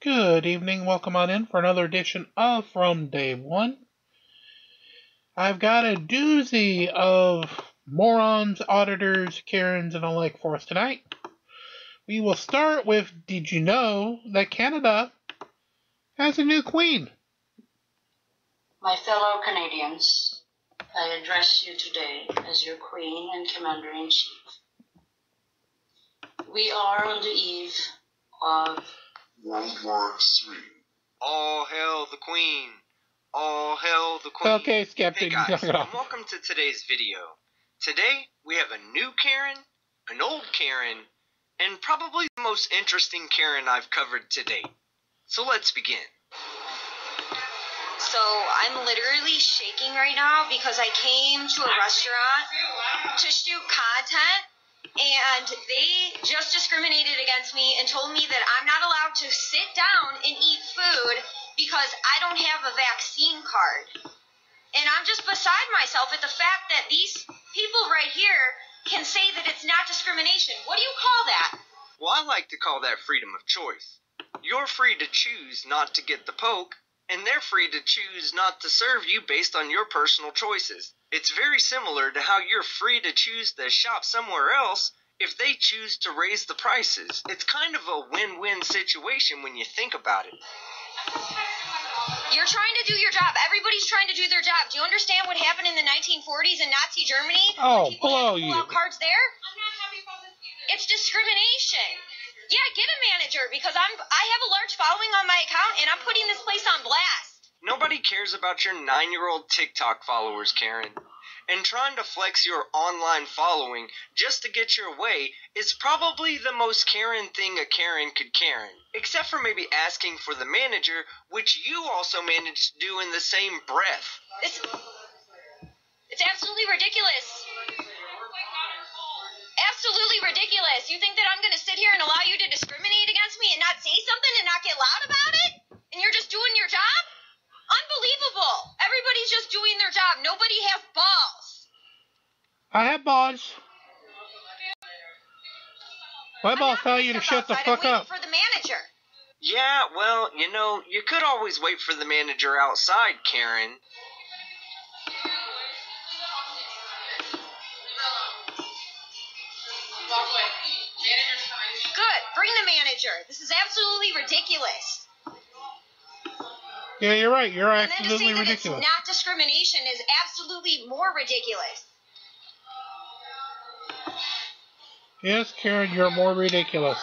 Good evening, welcome on in for another edition of From Day One. I've got a doozy of morons, auditors, Karens, and the like for us tonight. We will start with, did you know that Canada has a new queen? My fellow Canadians, I address you today as your Queen and Commander-in-Chief. We are on the eve of World War III. All hail the Queen! All hail the Queen! Okay, Skeptic, hey guys, knock it and off. welcome to today's video. Today, we have a new Karen, an old Karen, and probably the most interesting Karen I've covered to date. So let's begin. So I'm literally shaking right now because I came to a restaurant to shoot content and they just discriminated against me and told me that I'm not allowed to sit down and eat food because I don't have a vaccine card. And I'm just beside myself at the fact that these people right here can say that it's not discrimination. What do you call that? Well, I like to call that freedom of choice. You're free to choose not to get the poke, and they're free to choose not to serve you based on your personal choices. It's very similar to how you're free to choose to shop somewhere else if they choose to raise the prices. It's kind of a win-win situation when you think about it. You're trying to do your job. Everybody's trying to do their job. Do you understand what happened in the 1940s in Nazi Germany? Oh, People had blow to pull you. out cards there? It's discrimination. Yeah, get a manager because I have a large following on my account and I'm putting this place on blast. Nobody cares about your 9-year-old TikTok followers, Karen. And trying to flex your online following just to get your way is probably the most Karen thing a Karen could Karen. Except for maybe asking for the manager, which you also managed to do in the same breath. It's absolutely ridiculous. Absolutely ridiculous. You think that I'm going to sit here and allow you to discriminate against me and not say something and not get loud about it? And you're just doing your job? Unbelievable. Everybody's just doing their job. Nobody has balls. I have balls. My boss tell you to shut the fuck up. For the manager. Yeah, well, you know, you could always wait for the manager outside, Karen. Good. Bring the manager. This is absolutely ridiculous. Yeah, you're right. You're And then to absolutely say that ridiculous. it's not discrimination is absolutely more ridiculous. Yes, Karen, you're more ridiculous.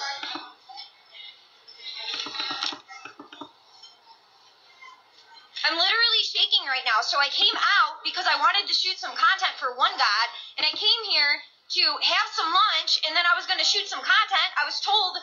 I'm literally shaking right now. So I came out because I wanted to shoot some content for one god, and I came here to have some lunch, and then I was going to shoot some content. I was told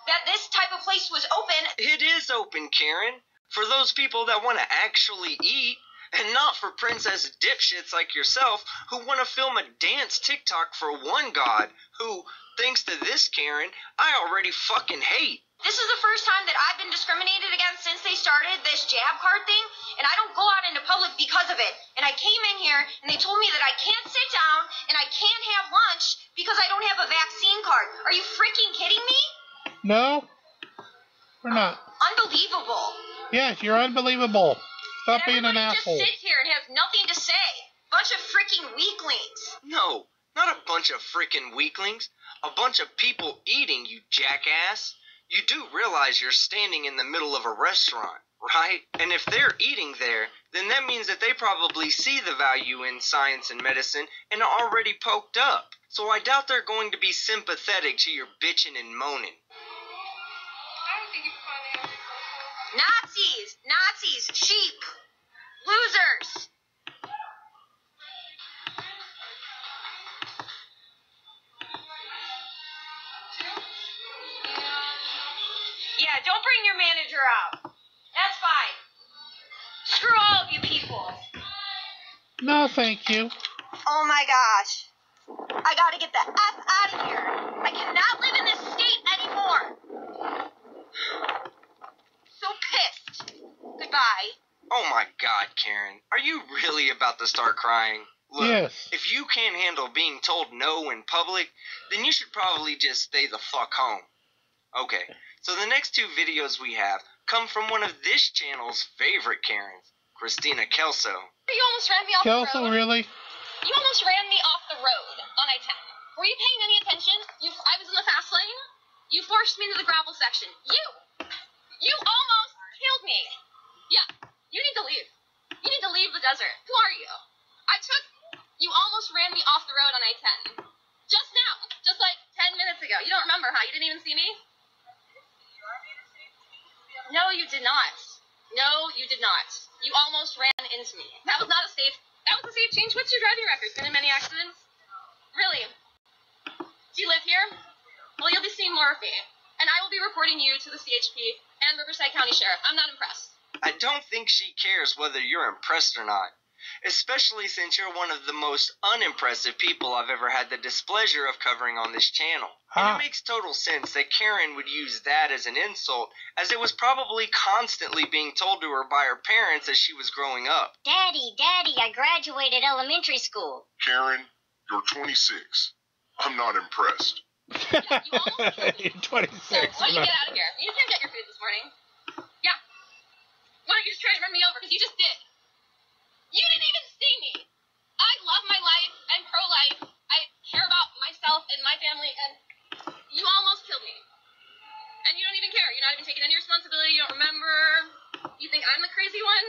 that this type of place was open. It is open, Karen, for those people that want to actually eat, and not for princess dipshits like yourself who want to film a dance TikTok for one god who, thanks to this Karen, I already fucking hate. This is the first time that I've been discriminated against since they started this jab card thing, and I don't go out into public because of it. And I came in here, and they told me that I can't sit down, and I can't have lunch because I don't have a vaccine card. Are you freaking kidding me? No, we're not. Unbelievable. Yes, you're unbelievable. Stop And being an everybody asshole. just sits here and has nothing to say. Bunch of freaking weaklings. No, not a bunch of freaking weaklings. A bunch of people eating, you jackass. You do realize you're standing in the middle of a restaurant, right? And if they're eating there, then that means that they probably see the value in science and medicine and are already poked up. So I doubt they're going to be sympathetic to your bitching and moaning. Nazis, sheep, losers. Yeah, don't bring your manager out. That's fine. Screw all of you people. No, thank you. Oh my gosh. I gotta get the F out of here. I cannot live in this state anymore. So pissed. Goodbye. Oh my god, Karen. Are you really about to start crying? Look, Yes. if you can't handle being told no in public, then you should probably just stay the fuck home. Okay, so the next two videos we have, come from one of this channel's favorite Karens, Christina Kelso. You almost ran me off the road. Kelso, really? You almost ran me off the road on I-10. Were you paying any attention? I was in the fast lane. You forced me into the gravel section. You almost killed me. Yeah, you need to leave. You need to leave the desert. Who are you? You almost ran me off the road on I-10. Just now. Just like 10 minutes ago. You don't remember, huh? You didn't even see me? No, you did not. No, you did not. You almost ran into me. That was a safe change. What's your driving record? Been in many accidents? Really? Do you live here? Well, you'll be seeing more of me. And I will be reporting you to the CHP and Riverside County Sheriff. I'm not impressed. I don't think she cares whether you're impressed or not. Especially since you're one of the most unimpressive people I've ever had the displeasure of covering on this channel. And it makes total sense that Karen would use that as an insult, as it was probably constantly being told to her by her parents as she was growing up. Daddy, I graduated elementary school. Karen, you're 26. I'm not impressed. Yeah, you almost killed me. You're 26. So, why don't you get out of here? You can't get your food this morning. Yeah. Why don't you just try to run me over? Because you just did. You didn't even see me. I love my life. I'm pro-life. I care about myself and my family, and you almost killed me. And you don't even care. You're not even taking any responsibility. You don't remember. You think I'm the crazy one?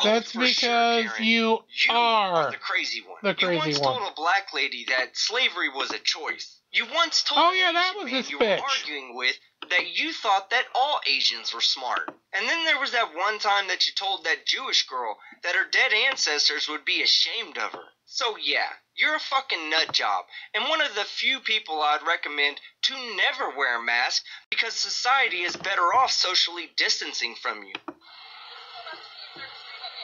That's because you are the crazy one. You once told a black lady that slavery was a choice. You once told that was man a you bitch. were arguing with that you thought that all Asians were smart. And then there was that one time that you told that Jewish girl that her dead ancestors would be ashamed of her. So yeah, you're a fucking nut job, and one of the few people I'd recommend to never wear a mask because society is better off socially distancing from you.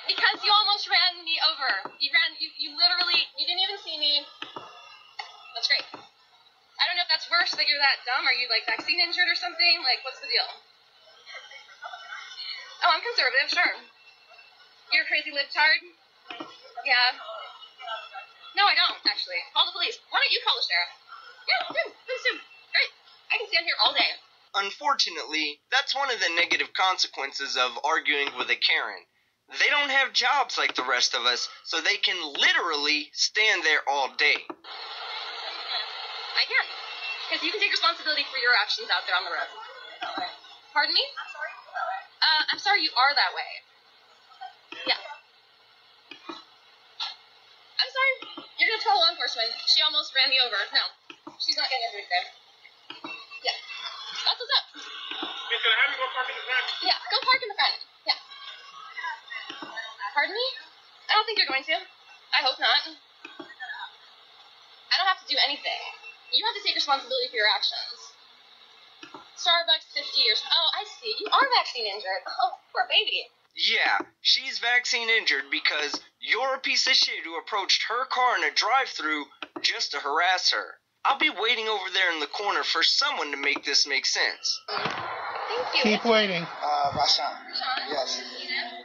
Because you almost ran me over. You literally, you didn't even see me. That's great. I don't know if that's worse that you're that dumb. Are you like vaccine injured or something? Like, what's the deal? Oh, I'm conservative, sure. You're a crazy libtard? Yeah. No, I don't, actually. Call the police. Why don't you call the sheriff? Yeah, please do. Great. I can stand here all day. Unfortunately, that's one of the negative consequences of arguing with a Karen. They don't have jobs like the rest of us, so they can literally stand there all day. I can. Because you can take responsibility for your actions out there on the road. Pardon me? I'm sorry you are that way. Yeah. I'm sorry. You're going to tell law enforcement. She almost ran me over. No. She's not getting injured today. Yeah. That's what's up. Can I have you go park in the front? Yeah, go park in the front. Yeah. Pardon me? I don't think you're going to. I hope not. I don't have to do anything. You have to take responsibility for your actions. Starbucks, 50 years. Oh, I see. You are vaccine injured. Oh, poor baby. Yeah, she's vaccine injured because you're a piece of shit who approached her car in a drive-thru just to harass her. I'll be waiting over there in the corner for someone to make this make sense. Thank you. Keep waiting. Vashan. Sean? Yes.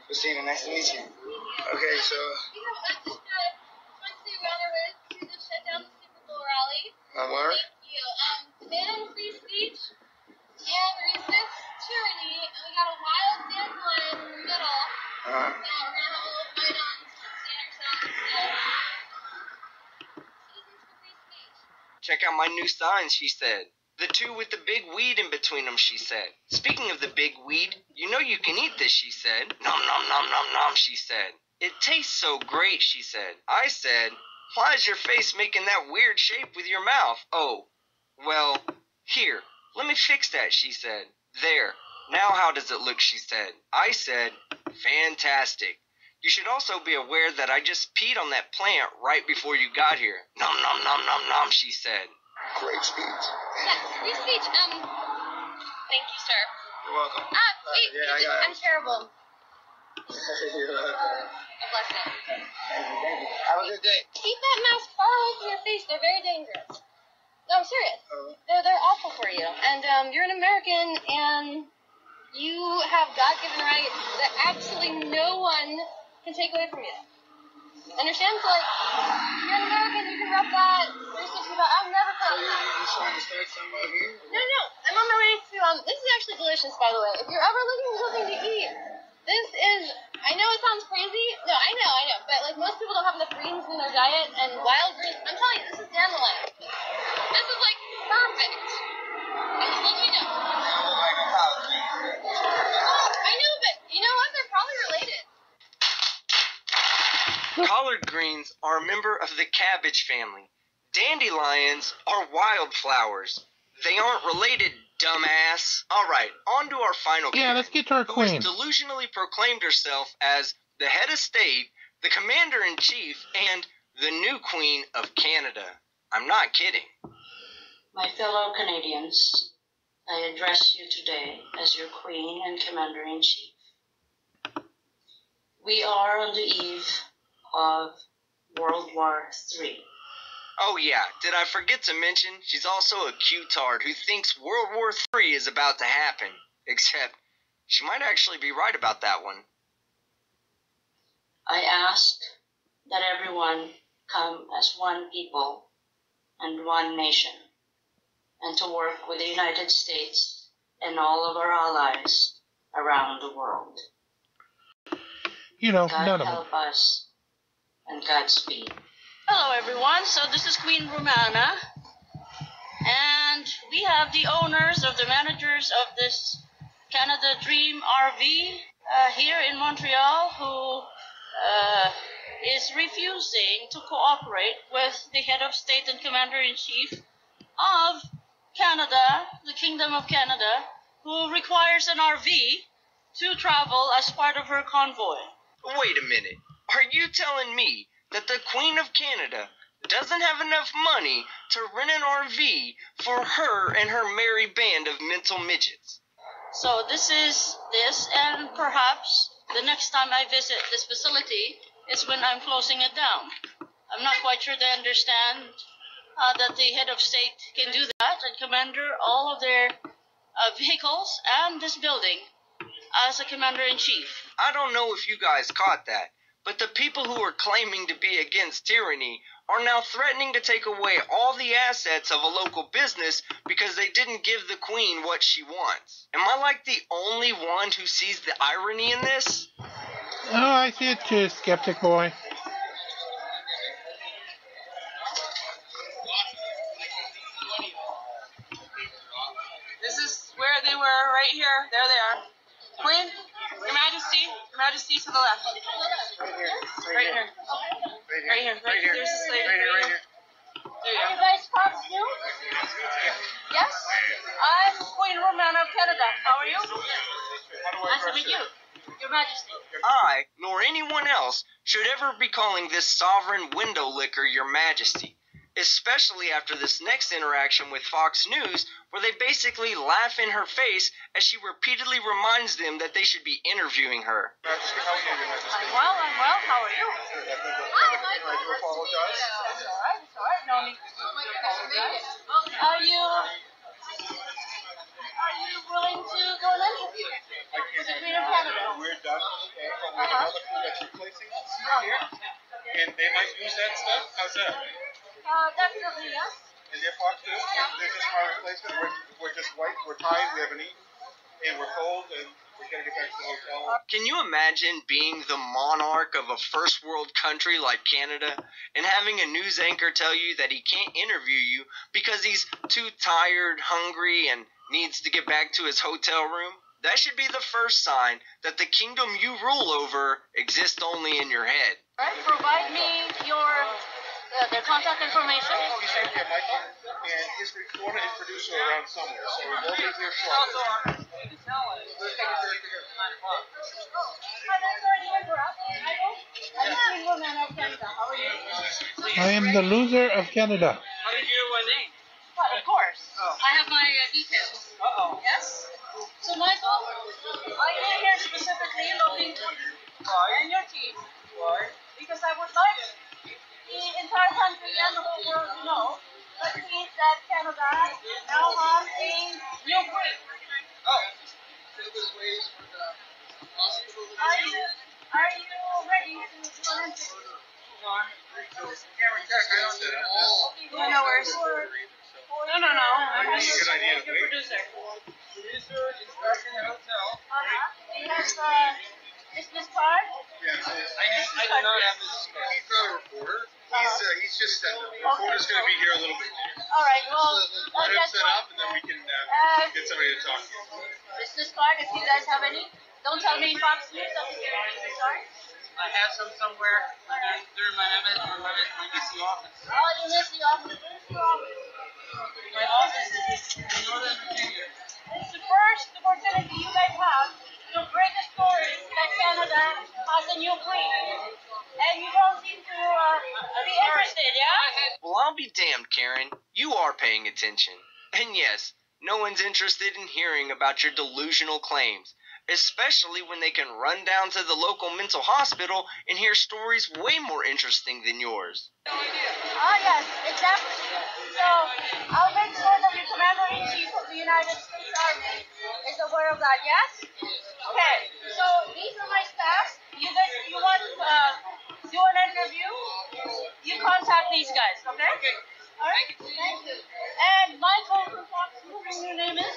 Christina, nice to meet you. Okay, so. Want to run a risk to just shut down the Super Bowl rally? My word? Thank you. Ban free speech and resist tyranny. And we got a wild dandelion in the middle. Now we're gonna have a little fight on stand ourselves. Citizens for free speech. Check out my new signs, she said. The two with the big weed in between them, she said. Speaking of the big weed, you know you can eat this, she said. Nom nom nom nom nom, she said. It tastes so great, she said. I said, why is your face making that weird shape with your mouth? Oh, well, here, let me fix that, she said. There, now how does it look, she said. I said, fantastic. You should also be aware that I just peed on that plant right before you got here. Nom nom nom nom nom, she said. Great speech. Yes, free speech. Thank you, sir. You're welcome. Wait, yeah, I'm terrible. You're welcome. A blessing. Thank you. Have a good day. Keep that mask far away from your face. They're very dangerous. No, I'm serious. They're awful for you. And you're an American, and you have God-given rights that absolutely no one can take away from you. Understand? So, like, you're an American, you can rep that. There's such about. I've never So thought. you trying to start something over here? No. I'm on my way to. This is actually delicious, by the way. If you're ever looking for something to eat, this is. I know it sounds crazy. No, I know. But like most people don't have enough greens in their diet, and wild greens. I'm telling you, this is dandelion. This is like perfect. I'm just letting you know. Oh, I know, but you know what? They're probably related. Collard greens are a member of the cabbage family. Dandelions are wildflowers. They aren't related, dumbass. Alright, on to our final Yeah, let's get to our who queen. has delusionally proclaimed herself as the head of state, the commander-in-chief, and the new queen of Canada. I'm not kidding. My fellow Canadians, I address you today as your Queen and Commander-in-Chief. We are on the eve of World War III. Oh yeah, did I forget to mention, she's also a Q-tard who thinks World War III is about to happen. Except, she might actually be right about that one. I ask that everyone come as one people and one nation, and to work with the United States and all of our allies around the world. You know, God none of them. help us, and Godspeed. Hello everyone, so this is Queen Romana, and we have the owners of the managers of this Canada Dream RV here in Montreal who is refusing to cooperate with the head of state and commander-in-chief of Canada, the Kingdom of Canada, who requires an RV to travel as part of her convoy. Wait a minute, are you telling me that the Queen of Canada doesn't have enough money to rent an RV for her and her merry band of mental midgets? So this, and perhaps the next time I visit this facility is when I'm closing it down. I'm not quite sure they understand that the head of state can do that and commander all of their vehicles and this building as a commander-in-chief. I don't know if you guys caught that, but the people who are claiming to be against tyranny are now threatening to take away all the assets of a local business because they didn't give the queen what she wants. Am I like the only one who sees the irony in this? Oh, I see it too, skeptic boy. This is where they were, right here. There they are. Queen, Your Majesty to the left. Right here. There's the slave. Right here. There you Are go. you guys cops too? Yes? I'm Queen Romana of Canada. How are you? Nice to meet you. Your Majesty. I, nor anyone else, should ever be calling this sovereign window licker Your Majesty. Especially after this next interaction with Fox News, where they basically laugh in her face as she repeatedly reminds them that they should be interviewing her. Majesty, how are you, Your Majesty? I'm well. How are you? I do apologize. It's alright. No need to apologize. Are you willing to go and interview with the Queen of Canada? We're done with another crew that's replacing us here. And they might use that stuff. How's that? Definitely, yes. And they're Fox News. They're just my replacement. We're just white. We're tired. We haven't eaten. And we're cold. And we're going to get back to the hotel. Can you imagine being the monarch of a first world country like Canada and having a news anchor tell you that he can't interview you because he's too tired, hungry, and needs to get back to his hotel room? That should be the first sign that the kingdom you rule over exists only in your head. Alright, provide me their contact information. He's right here, Michael. And his recorder and producer are around somewhere. So we're both in here shortly. Let's take a break together. I am the loser of Canada. How did you know my name? But of course, Oh. I have my details. Uh-oh. Yes? So Michael, I came here specifically looking for you and your team Why? because I would like the entire country and the whole world to know that means that Canada now has a new queen. Oh. Are you ready to do an interview? No worries. No. I'm just Good idea. your producer. Do you have business card? Yeah, I do not have this. He's not a reporter. He's just the reporter's going to be here a little bit later. All right. Well, Let him set up, and then we can get somebody to talk to you. Business card, if you guys have any. Don't tell me Fox News doesn't get any business card. I have some somewhere. They're in my DC office. Oh, you missed the office. My office is in Northern Virginia. It's the first opportunity you guys have to break the story that Canada has a new queen. And you don't seem to be interested, yeah? Well, I'll be damned, Karen. You are paying attention. And yes, no one's interested in hearing about your delusional claims, especially when they can run down to the local mental hospital and hear stories way more interesting than yours. Ah, yes, exactly. So, I'll make sure that your Commander-in-Chief of the United States Army is aware of that, yes? Okay, so these are my staff. You guys, you want to do an interview? You contact these guys, okay? All right, thank you. And Michael from Fox News, your name is?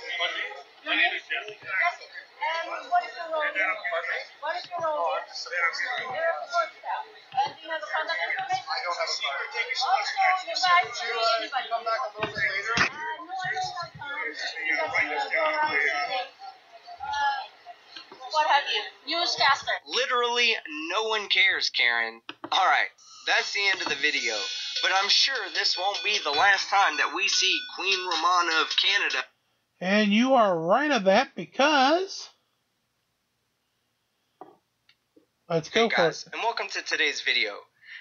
My name is Jesse. And what is your role here? What is your role here? You're a support staff. And do you have a contact information? I don't have a card. Also, you guys can be anybody. Come back a little bit later. No, I don't have time. You guys can go around saying, what have you? Newscaster. Literally, no one cares, Karen. Alright, that's the end of the video. But I'm sure this won't be the last time that we see Queen Romana of Canada. And you are right of that because... Let's go hey guys, and welcome to today's video.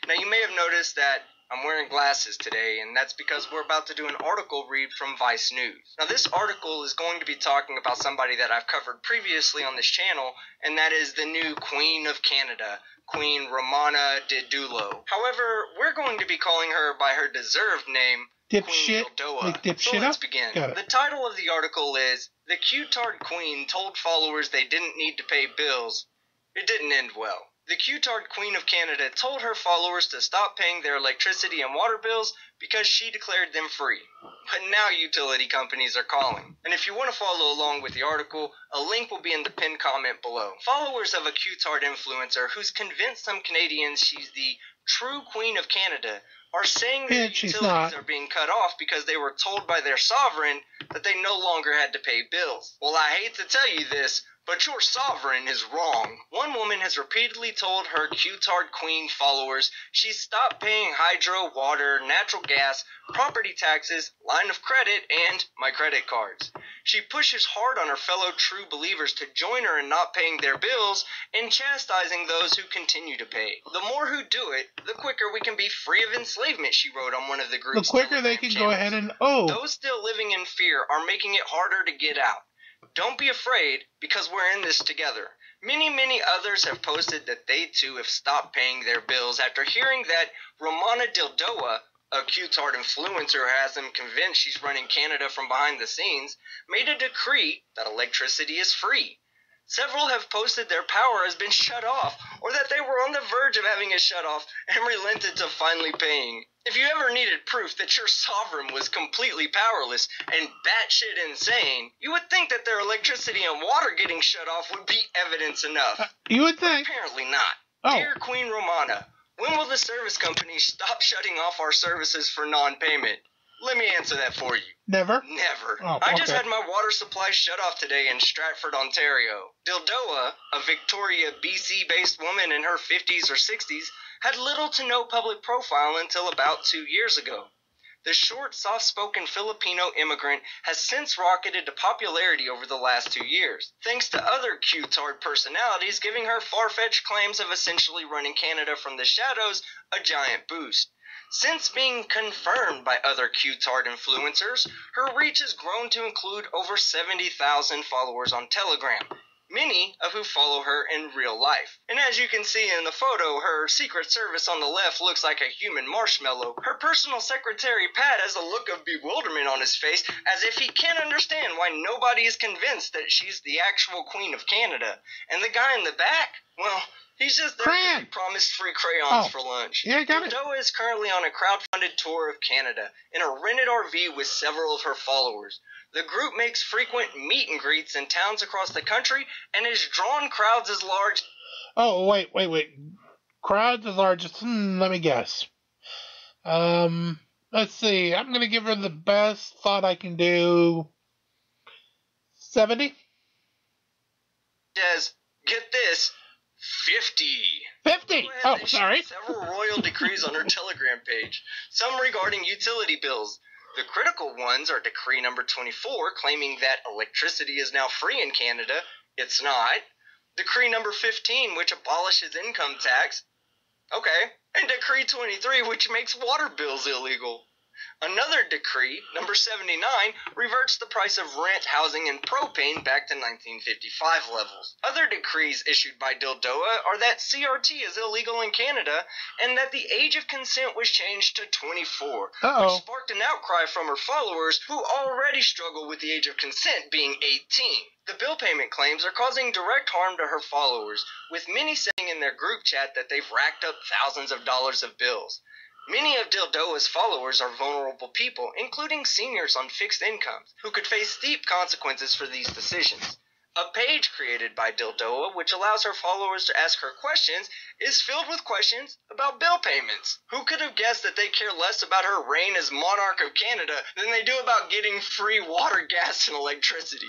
Now you may have noticed that I'm wearing glasses today, and that's because we're about to do an article read from Vice News. Now this article is going to be talking about somebody that I've covered previously on this channel, and that is the new Queen of Canada, Queen Romana Didulo. However, we're going to be calling her by her deserved name, Dipshit. Queen Dildoa. Like dipshit So let's up? begin. Got it. The title of the article is, The Q-Tard Queen Told Followers They Didn't Need to Pay Bills. It didn't end well. The Q-Tard Queen of Canada told her followers to stop paying their electricity and water bills because she declared them free. But now utility companies are calling. And if you want to follow along with the article, a link will be in the pinned comment below. Followers of a Q-Tard influencer who's convinced some Canadians she's the true Queen of Canada are saying that utilities are being cut off because they were told by their sovereign that they no longer had to pay bills. Well, I hate to tell you this, but your sovereign is wrong. One woman has repeatedly told her Q-Tard Queen followers she stopped paying hydro, water, natural gas, property taxes, line of credit, and my credit cards. She pushes hard on her fellow true believers to join her in not paying their bills and chastising those who continue to pay. The more who do it, the quicker we can be free of enslavement, she wrote on one of the group's The quicker they can go ahead and Those still living in fear are making it harder to get out. Don't be afraid, because we're in this together. Many others have posted that they too have stopped paying their bills after hearing that Romana Didulo, a Q-Tard influencer who has them convinced she's running Canada from behind the scenes, made a decree that electricity is free. Several have posted their power has been shut off, or that they were on the verge of having it shut off and relented to finally paying. If you ever needed proof that your sovereign was completely powerless and batshit insane, you would think that their electricity and water getting shut off would be evidence enough. You would think. Apparently not. Dear Queen Romana, when will the service companies stop shutting off our services for non-payment? Let me answer that for you. Never? Never. Oh, I just had my water supply shut off today in Stratford, Ontario. Didulo, a Victoria, BC-based woman in her 50s or 60s, had little to no public profile until about 2 years ago. The short, soft-spoken Filipino immigrant has since rocketed to popularity over the last 2 years, thanks to other Q-Tard personalities giving her far-fetched claims of essentially running Canada from the shadows a giant boost. Since being confirmed by other Q-Tard influencers, her reach has grown to include over 70,000 followers on Telegram. many of who follow her in real life. And as you can see in the photo, her Secret Service on the left looks like a human marshmallow. Her personal secretary, Pat, has a look of bewilderment on his face, as if he can't understand why nobody is convinced that she's the actual Queen of Canada. And the guy in the back, well, he's just there to be promised free crayons for lunch. Yeah, got it. Dildoa is currently on a crowdfunded tour of Canada in a rented RV with several of her followers. The group makes frequent meet and greets in towns across the country and has drawn crowds as large... Oh, wait. Crowds as large as... let me guess. Let's see. I'm going to give her the best thought I can do. 70? As, get this, 50. 50? Oh, sorry. Several royal decrees on her Telegram page, some regarding utility bills. The critical ones are Decree number 24, claiming that electricity is now free in Canada. It's not. Decree number 15, which abolishes income tax. Okay. And Decree 23, which makes water bills illegal. Another decree, number 79, reverts the price of rent, housing, and propane back to 1955 levels. Other decrees issued by Dildoa are that CRT is illegal in Canada and that the age of consent was changed to 24, which sparked an outcry from her followers who already struggle with the age of consent being 18. The bill payment claims are causing direct harm to her followers, with many saying in their group chat that they've racked up thousands of dollars of bills. Many of Dildoa's followers are vulnerable people, including seniors on fixed incomes, who could face steep consequences for these decisions. A page created by Dildoa, which allows her followers to ask her questions, is filled with questions about bill payments. Who could have guessed that they care less about her reign as monarch of Canada than they do about getting free water, gas, and electricity?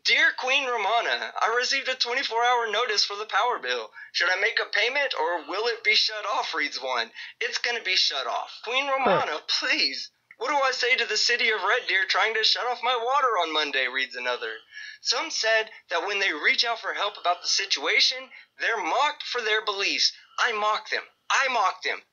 Dear Queen Romana, I received a 24-hour notice for the power bill. Should I make a payment or will it be shut off, reads one. It's going to be shut off. Queen Romana, please. What do I say to the city of Red Deer trying to shut off my water on Monday, reads another. Some said that when they reach out for help about the situation, they're mocked for their beliefs. I mock them.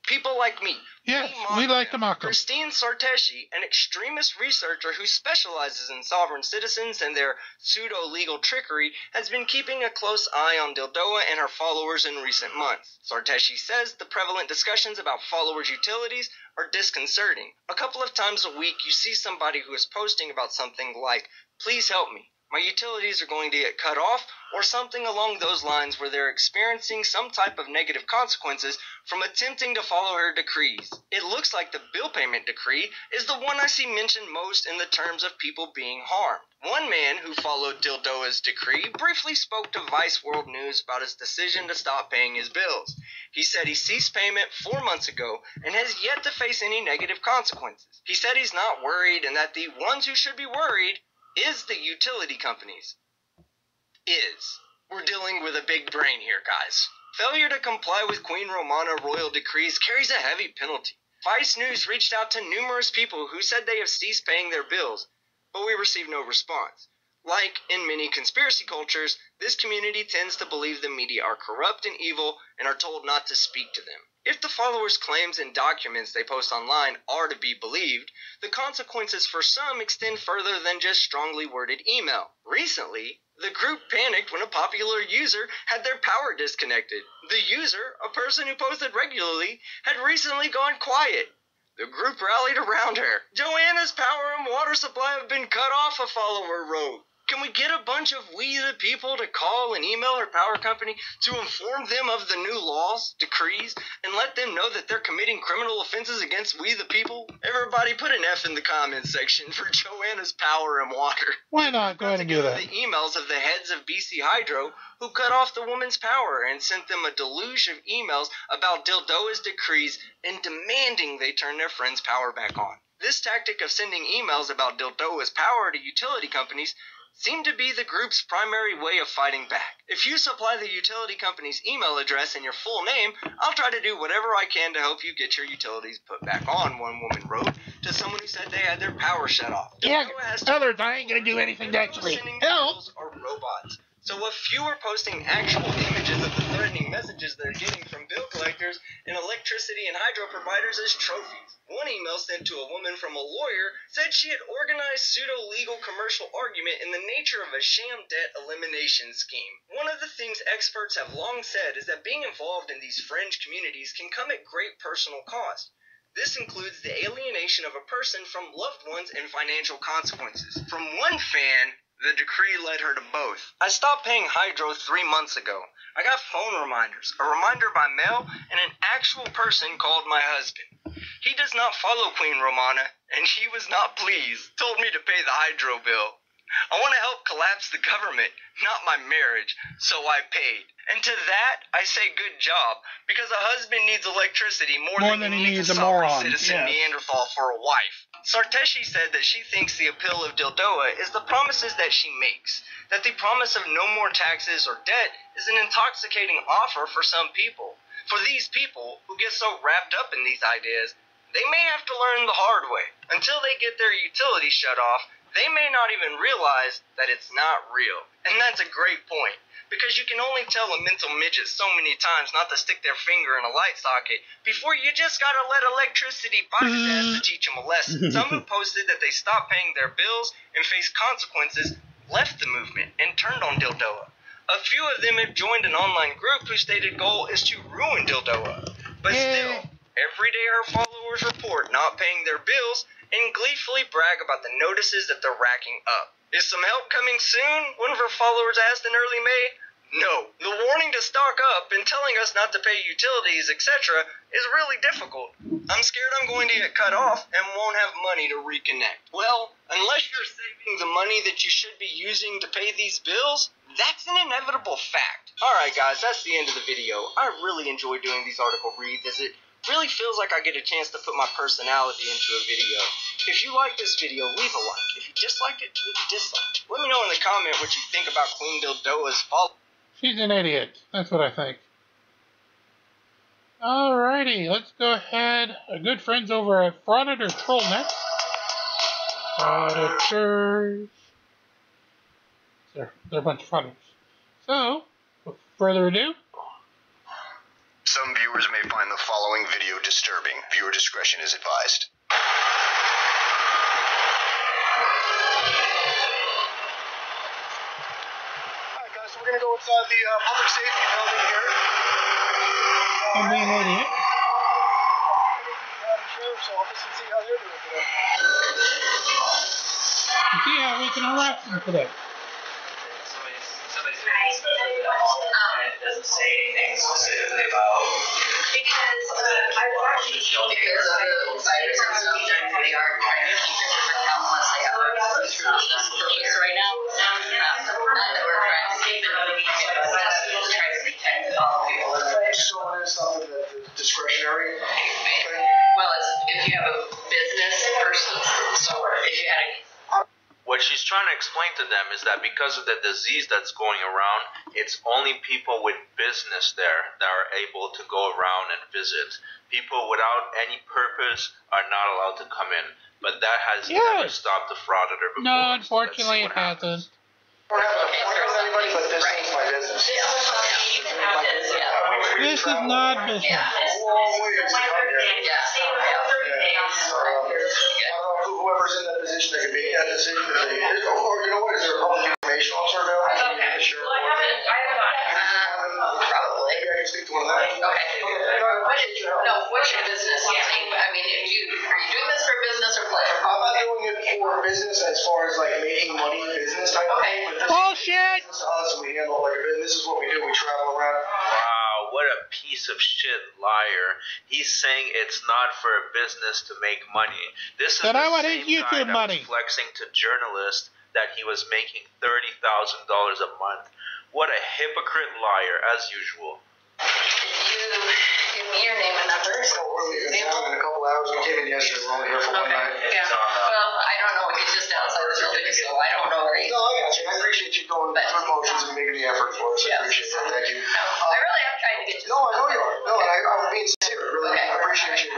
People like me. Yes, we like to mock them. Christine Sarteshi, an extremist researcher who specializes in sovereign citizens and their pseudo-legal trickery, has been keeping a close eye on Dildoa and her followers in recent months. Sarteshi says the prevalent discussions about followers' utilities are disconcerting. A couple of times a week, you see somebody who is posting about something like, "Please help me. My utilities are going to get cut off," or something along those lines where they're experiencing some type of negative consequences from attempting to follow her decrees. It looks like the bill payment decree is the one I see mentioned most in the terms of people being harmed. One man who followed Dildoa's decree briefly spoke to Vice World News about his decision to stop paying his bills. He said he ceased payment 4 months ago and has yet to face any negative consequences. He said he's not worried and that the ones who should be worried is the utility companies. We're dealing with a big brain here, guys. Failure to comply with Queen Romana royal decrees carries a heavy penalty. Vice News reached out to numerous people who said they have ceased paying their bills, but we received no response. Like in many conspiracy cultures, this community tends to believe the media are corrupt and evil and are told not to speak to them. If the followers' claims and documents they post online are to be believed, the consequences for some extend further than just strongly worded email. Recently, the group panicked when a popular user had their power disconnected. The user, a person who posted regularly, had recently gone quiet. The group rallied around her. "Joanna's power and water supply have been cut off," a follower wrote. Can we get a bunch of we the people to call and email our power company to inform them of the new laws, decrees, and let them know that they're committing criminal offenses against we the people? Everybody put an F in the comments section for Joanna's power and water. Why not? Go ahead and do that. The emails of the heads of BC Hydro who cut off the woman's power and sent them a deluge of emails about Dildoa's decrees and demanding they turn their friend's power back on. This tactic of sending emails about Dildoa's power to utility companies seemed to be the group's primary way of fighting back. If you supply the utility company's email address and your full name, I'll try to do whatever I can to help you get your utilities put back on, one woman wrote to someone who said they had their power shut off. Yeah, others, I ain't gonna do anything to actually help. Are robots. So a few are posting actual images of the threatening messages they're getting from bill collectors and electricity and hydro providers as trophies. One email sent to a woman from a lawyer said she had organized pseudo-legal commercial argument in the nature of a sham debt elimination scheme. One of the things experts have long said is that being involved in these fringe communities can come at great personal cost. This includes the alienation of a person from loved ones and financial consequences. From one fan, the decree led her to both. I stopped paying hydro 3 months ago. I got phone reminders, a reminder by mail, and an actual person called my husband. He does not follow Queen Romana, and he was not pleased. Told me to pay the hydro bill. I want to help collapse the government, not my marriage, so I paid. And to that, I say good job, because a husband needs electricity more than he needs a sovereign citizen Neanderthal for a wife. Sarteshi said that she thinks the appeal of Dildoa is the promises that she makes, that the promise of no more taxes or debt is an intoxicating offer for some people. For these people, who get so wrapped up in these ideas, they may have to learn the hard way. Until they get their utilities shut off, they may not even realize that it's not real. And that's a great point, because you can only tell a mental midget so many times not to stick their finger in a light socket before you just gotta let electricity bite his ass to teach him a lesson. Some who posted that they stopped paying their bills and faced consequences left the movement and turned on Dildoa. A few of them have joined an online group whose stated goal is to ruin Dildoa. But still, every day her followers report not paying their bills and gleefully brag about the notices that they're racking up. Is some help coming soon? One of her followers asked in early May. No. The warning to stock up and telling us not to pay utilities, etc. is really difficult. I'm scared I'm going to get cut off and won't have money to reconnect. Well, unless you're saving the money that you should be using to pay these bills, that's an inevitable fact. Alright guys, that's the end of the video. I really enjoy doing these article reads as it really feels like I get a chance to put my personality into a video. If you like this video, leave a like. If you disliked it, leave a dislike. Let me know in the comment what you think about Queen Dildoa's follow. She's an idiot. That's what I think. Alrighty, let's go ahead. Our good friends over at Frauditor Trollnet. Frauditors. They're a bunch of frauditors. So, without further ado. Some viewers may find the following video disturbing. Viewer discretion is advised. Alright guys, so we're going to go inside the public safety building here. I'm being an idiot. The sheriff's office and see how they're doing today. And see how we can harass them today. It doesn't say anything specifically about because I watched because of insiders and stuff generally are trying to keep it different now unless they have purpose right now. That we're trying to keep it to try to protect all people. So it is something that is discretionary. Well, it's if you have a business person, so if you had a what she's trying to explain to them is that because of the disease that's going around, it's only people with business there that are able to go around and visit. People without any purpose are not allowed to come in. But that has never stopped the frauditor before. No, unfortunately it hasn't. I don't have an appointment with anybody, but this is my business. This is not business. Whoever's in that position that could be in that decision, or you know what, is there a public information officer available? Probably. Maybe I can speak to one of them. What's your business? I mean, are you doing this for business or pleasure? I'm not doing it for business as far as like making money business type of thing. Bullshit! This is us, we handle like a business. This is what we do. We travel around. Wow, what a piece of shit liar. He's saying it's not for a business to make money. This is the same guy that was flexing to journalists that he was making $30,000 a month. What a hypocrite liar, as usual. give me your name and number. So we're leaving town in a couple hours. We came in yesterday. We're only here for one night. Yeah. Well, I don't know. He's just outside the building, so I don't know where he is. No, I got you. I appreciate you going through motions and making the effort for us. I appreciate that. Thank you. I really am trying to get you. No, I know you are. No, I'm being sincere. Really, I appreciate you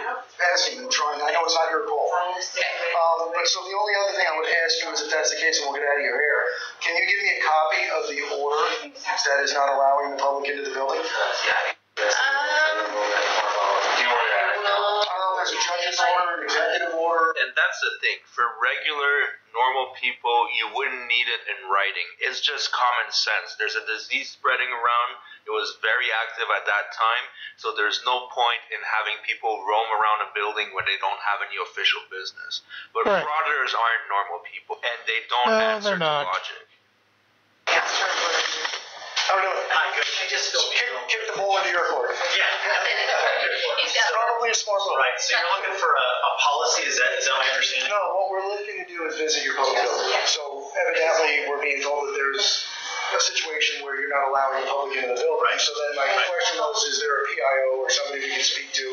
asking and trying. I know it's not your call. But so the only other thing I would ask you is, if that's the case, and we'll get out of your hair, can you give me a copy of the order that is not allowing the public into the building? There's a judge's order, an executive order. And that's the thing. For regular, normal people, you wouldn't need it in writing. It's just common sense. There's a disease spreading around. It was very active at that time, so there's no point in having people roam around a building when they don't have any official business. But Right. fraudsters aren't normal people, and they don't No, answer they're to not. logic. How are you doing? Hi, good. She just kick the ball into your court. Yeah. Probably a smart move. Right. So you're looking for a policy, is that what I understand? No, what we're looking to do is visit your public building. So evidently, we're being told that there's a situation where you're not allowing the public into the building. Right. So then my question was, is there a PIO or somebody we can speak to?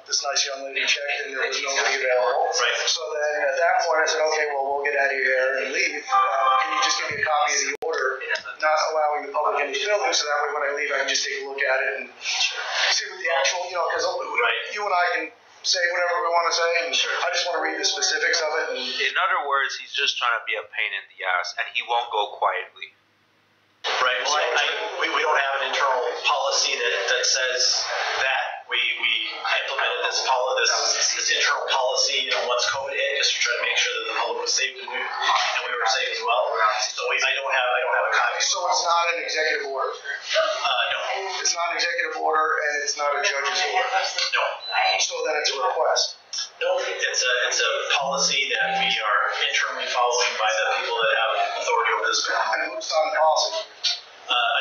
This nice young lady checked and there was nobody available. Right. So then at that point I said, okay, well, we'll get out of your hair and leave. Can you just give me a copy of the order not allowing the public into the building, so that way when I leave I can just take a look at it and see what the actual, because you and I can say whatever we want to say, and I just want to read the specifics of it. And In other words, he's just trying to be a pain in the ass, and he won't go quietly. Right. Well, we don't have an internal policy that says that. We implemented this internal policy, once COVID hit, just to try to make sure that the public was safe and we were safe as well. So I don't have a copy. so it's not an executive order. No. It's not an executive order, and it's not a judge's order. No. So then it's a request. No, it's a policy that we are internally following by the people that have authority over this building. And who's on the policy?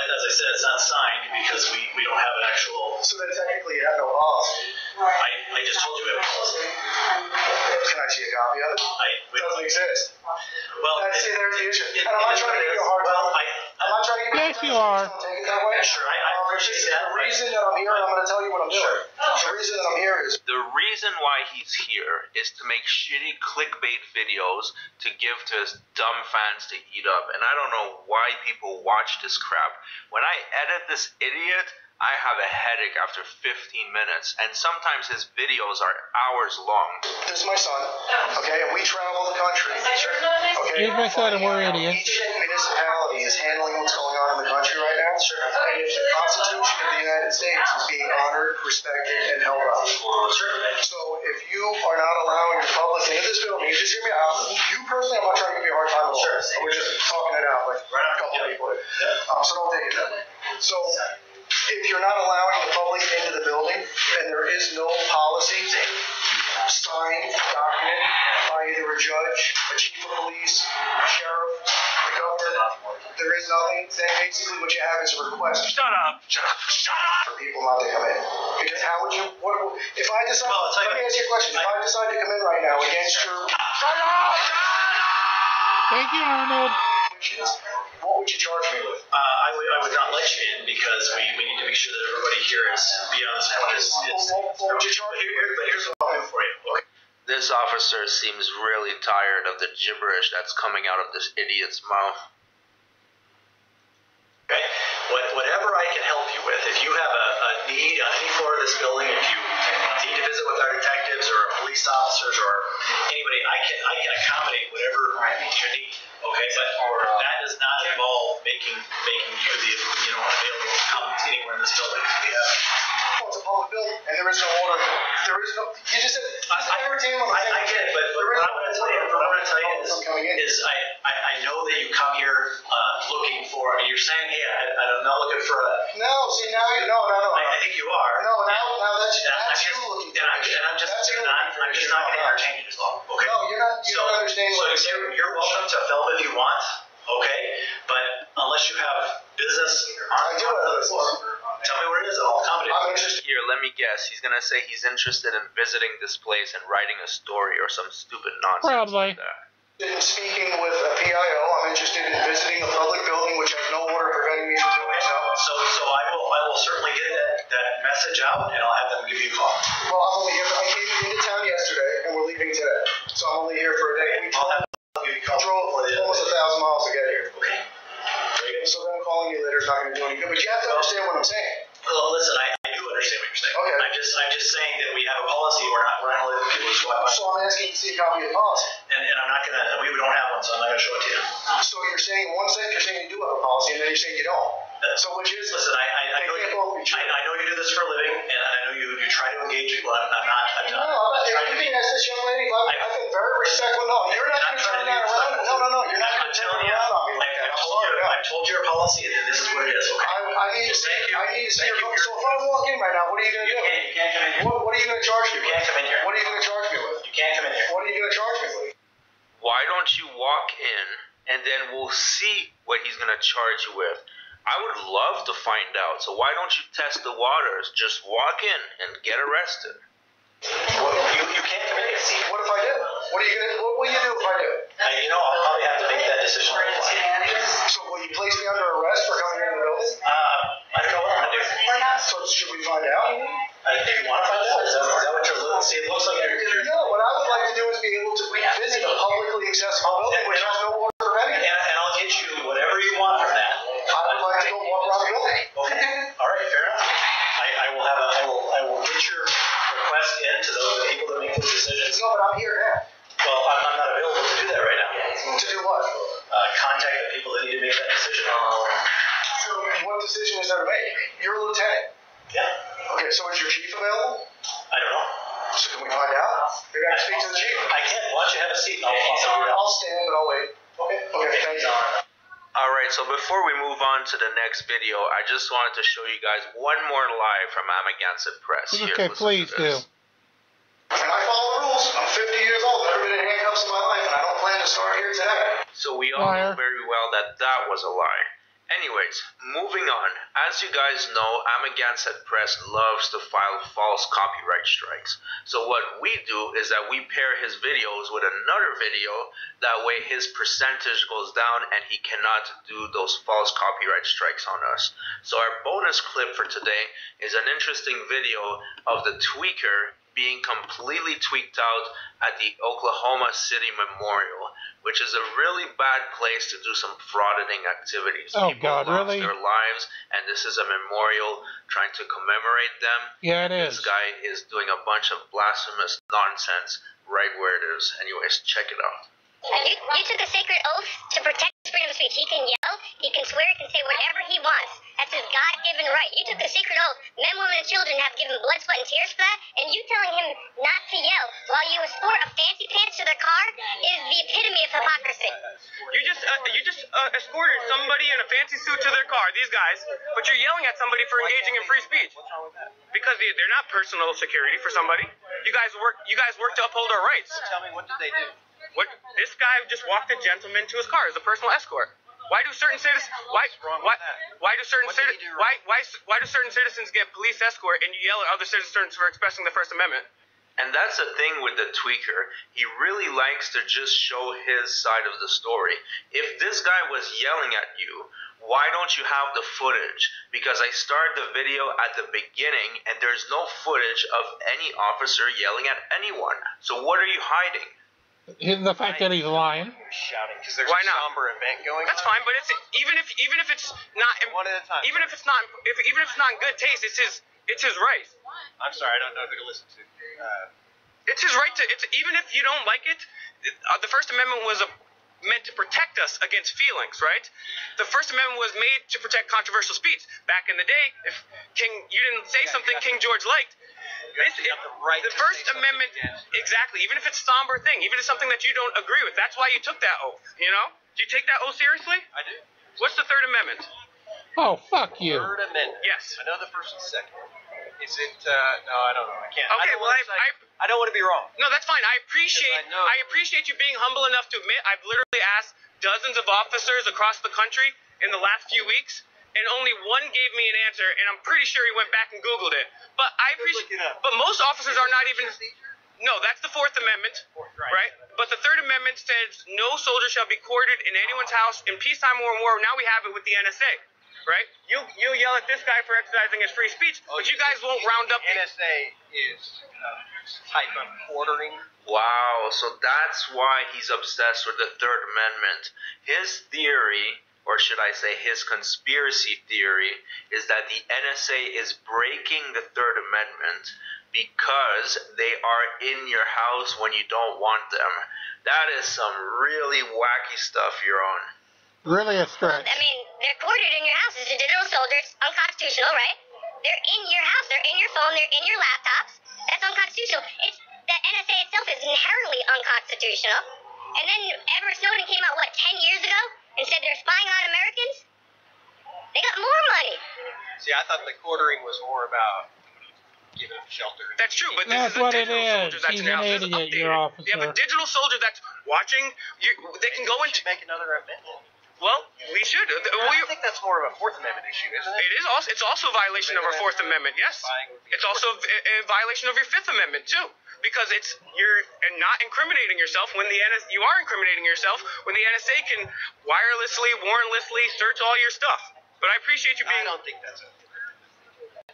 As I said, it's not signed because we don't have an actual. So then technically you have no policy. I just told you we have a policy. Can I see a copy of it? It doesn't exist. Well, see, there's the issue. And I'm not trying to give you a hard time. I'm not trying to give you a hard time. Yes, you are. Don't take it that way. Sure, I appreciate that. The reason that I'm here, I'm going to tell you what I'm doing. The reason that I'm here is The reason why he's here is to make shitty clickbait videos to give to his dumb fans to eat up. And I don't know why people watch this crap. When I edit this idiot, I have a headache after 15 minutes, and sometimes his videos are hours long. this is my son, okay, and we travel the country. Okay, Here's my son, and we're idiots. Each municipality is handling what's going on in the country right now. And if the Constitution of the United States is being honored, respected, and held up. So if you are not allowing the public into this building, you just hear me out. You personally, I'm not trying to give you a hard time at all. We're just talking it out like a couple of people. So don't take it that way. So if you're not allowing the public into the building, and there is no policy signed, documented by either a judge, a chief of police, a sheriff, the governor, there is nothing, then basically what you have is a request. Shut up! For people not to come in. Because how would you, if I decide, let me ask you a question, if I decide to come in right now against your, Thank you, Arnold. what would you charge me with? I would not let you in because we need to make sure that everybody here is beyond this point. What would you charge me with? But here's what I'll do for you. Okay. This officer seems really tired of the gibberish that's coming out of this idiot's mouth. Okay. Whatever I can help you with, if you have a need on any floor of this building, if you need to visit with our detectives or police officers or anybody, I can accommodate whatever you need. Okay, but that does not involve making you available to come anywhere in this building. Well, it's a public building, and there is no order. There is no. You just said. I get it, but what I'm going to tell you is I know that you come here looking for. You're saying, hey, I'm not looking for a. No, see now you no. I think you are. No, now that's you looking for. I'm just not going to entertain it as long. Okay. No, you're not. You don't understand. So you're welcome to film if you want. Okay, but unless you have business on the floor, tell me where it is. I'll accommodate. I'm interested. Here, let me guess. He's gonna say he's interested in visiting this place and writing a story or some stupid nonsense. Probably. Like that. In speaking with a PIO, I'm interested in visiting a public building which has no order preventing me from doing so. So I will certainly get that message out, and I'll calling you later is not going to do any good. But you have to understand what I'm saying. Well, listen, I do understand what you're saying. Okay. I'm just saying that we have a policy. We're not going to let people swipe by. So I'm asking to see a copy of the policy. And I'm not going to. We don't have one, so I'm not going to show it to you. So you're saying one second you're saying you do have a policy, and then you're saying you don't. So which is? Listen, I know you do this for a living, and I know you try to engage people. I'm not. No, you can ask this young lady. I think very respectful. No, you're not going to turn that around. No, you're not going to turn it around on me like that. I've told you your policy, and this is what it is. Okay. I need to see your policy. So if I walk in right now, what are you going to do? You can't come in here. What are you going to charge me? You can't come in here. What are you going to charge me with? You can't come in here. What are you going to charge me with? Why don't you walk in and then we'll see what he's going to charge you with? I would love to find out. So why don't you test the waters? Just walk in and get arrested. You can't come in here. What if I do? What will you do if I do? I'll probably have to make that decision right now. So will you place me under arrest for coming into the building? I don't know what I'm going to do. So should we find out? Do you want to find out? Is that what you're looking? See, it looks like you're. No, what I would like to do is be able to visit a publicly accessible building which has no order of any. And I'll get you whatever you want from that. I would like to go walk around the building. Okay. All right. Fair enough. I will get your request in to those people that make those decisions. No, but I'm here now. Well, I'm not available to do that right now. To do what? Contact the people that need to make that decision. So what decision is there to make? You're a lieutenant. Yeah. Okay, so is your chief available? I don't know. So can we find out? Maybe I can speak to the chief. I can. Why don't you have a seat? I'll stand, but I'll wait. Okay, thank you. Alright, so before we move on to the next video, I just wanted to show you guys one more lie from Amagansett Press. Okay, please do. And I follow the rules. I'm 50 years old. Never been in handcuffs in my life, and I don't plan to start here today. So we all know very well that that was a lie. Anyways, moving on. As you guys know, Amagansett Press loves to file false copyright strikes. So what we do is that we pair his videos with another video. That way his percentage goes down and he cannot do those false copyright strikes on us. So our bonus clip for today is an interesting video of the tweaker being completely tweaked out at the Oklahoma City Memorial, which is a really bad place to do some fraudening activities. Oh, People God, lost really? their lives, and this is a memorial trying to commemorate them. Yeah, it is. This guy is doing a bunch of blasphemous nonsense right where it is. Anyways, check it out. You took a sacred oath to protect freedom of speech. He can yell, he can swear, he can say whatever he wants. That's his God-given right. You took a sacred oath. Men, women, and children have given blood, sweat, and tears for that, and you telling him not to yell while you escort a fancy pants to their car is the epitome of hypocrisy. You just escorted somebody in a fancy suit to their car, these guys, but you're yelling at somebody for engaging in free speech. What's wrong with that? Because they're not personal security for somebody. You guys work to uphold our rights. Tell me, what did they do? This guy just walked a gentleman to his car as a personal escort. Why do certain citizens why do certain citizens get police escort and you yell at other citizens for expressing the First Amendment? And that's the thing with the tweaker. He really likes to just show his side of the story. If this guy was yelling at you, why don't you have the footage? Because I started the video at the beginning and there's no footage of any officer yelling at anyone. So what are you hiding? The fact that he's lying. Shouting because there's Why a not? somber event going That's on. fine, but it's even if it's not one at a time. Even if it's not in good taste, it's his right. I'm sorry, I don't know who to listen to. It's his right to. It's even if you don't like it. The First Amendment was meant to protect us against feelings, right? The First Amendment was made to protect controversial speech. Back in the day, if you didn't say something King George liked. The First Amendment, exactly. Even if it's a somber thing, even if it's something that you don't agree with, that's why you took that oath. You know? Do you take that oath seriously? I do. What's the Third Amendment? Oh, fuck you. Third Amendment. Yes. I know the first and second. Is it? No, I don't know. I can't. Okay, I don't want to be wrong. No, that's fine. I appreciate you being humble enough to admit I've literally asked dozens of officers across the country in the last few weeks. And only one gave me an answer, and I'm pretty sure he went back and Googled it. But I appreciate. But most officers are not even. No, that's the Fourth Amendment, right? But the Third Amendment says no soldier shall be quartered in anyone's house in peacetime or in war. Now we have it with the NSA, right? You yell at this guy for exercising his free speech, but you guys won't round up. NSA is type of quartering. Wow, so that's why he's obsessed with the Third Amendment. His theory or should I say his conspiracy theory, is that the NSA is breaking the Third Amendment because they are in your house when you don't want them. That is some really wacky stuff you're on. Really a stretch. I mean, they're quartered in your house as digital soldiers, unconstitutional, right? They're in your house, they're in your phone, they're in your laptops. That's unconstitutional. The NSA itself is inherently unconstitutional. And then Edward Snowden came out, 10 years ago, and said they're spying on Americans? They got more money. See, I thought the quartering was more about giving them shelter. That's true, but that's this is what a it digital is. soldier that's He's now an idiot, your officer. You have a digital soldier that's watching. They can go into. Make another amendment. Well, we should. I think that's more of a Fourth Amendment issue, isn't it? It is also. It's also a violation of our Fourth Amendment. Yes, it's also a violation of your Fifth Amendment too, because you're not incriminating yourself when you are incriminating yourself when the NSA can wirelessly, warrantlessly search all your stuff. But I appreciate you being. I don't think that's it.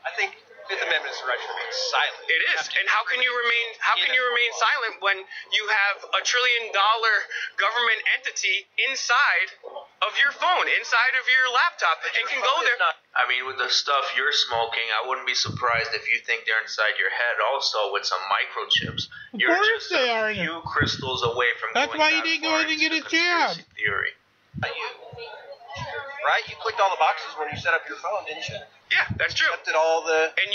I think Fifth Amendment is the right to remain silent. It is, and how can you remain silent when you have $1 trillion government entity inside of your phone, inside of your laptop, and can go there? I mean, with the stuff you're smoking, I wouldn't be surprised if you think they're inside your head also with some microchips. You're just a few crystals away from That's why you didn't go in and get a jab. Theory. Right? You clicked all the boxes when you set up your phone, didn't you? Yeah, that's true. Accepted all the and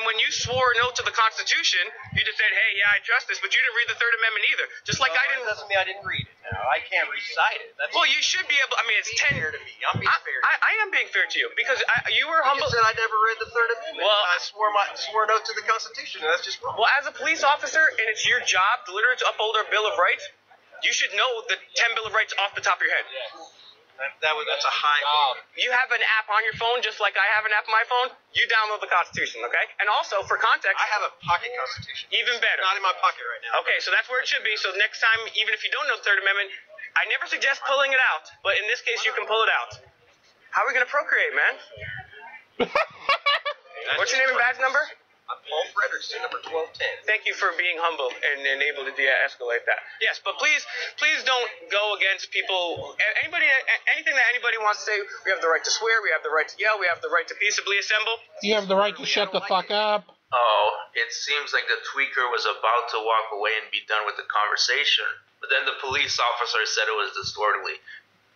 when you swore no to the Constitution, you just said, "Hey, yeah, I trust this," but you didn't read the Third Amendment either. Just like I didn't. That doesn't mean I didn't read it. No, I can't recite it. Well, you should be able. I mean, it's fair to me. I'm being fair. I am being fair to you because you were humble. You said I never read the Third Amendment. Well, I swore no to the Constitution, and that's just wrong. Well, as a police officer, and it's your job literally to uphold our Bill of Rights, you should know the 10 Bill of Rights off the top of your head. That's a high bar. You have an app on your phone just like I have an app on my phone. You download the Constitution, okay? And also, for context... I have a pocket Constitution. Even better. It's not in my pocket right now. Okay, so that's where it should be. So next time, even if you don't know the Third Amendment, I never suggest pulling it out. But in this case, you can pull it out. How are we going to procreate, man? What's your name and badge number? I'm Paul Frederickson, number 1210. Thank you for being humble and able to de-escalate that. Yes, but please don't go against people. Anything that anybody wants to say. We have the right to swear. We have the right to yell. We have the right to peaceably assemble. You have the right to shut the fuck up. Oh, it seems like the tweaker was about to walk away and be done with the conversation, but then the police officer said it was disorderly.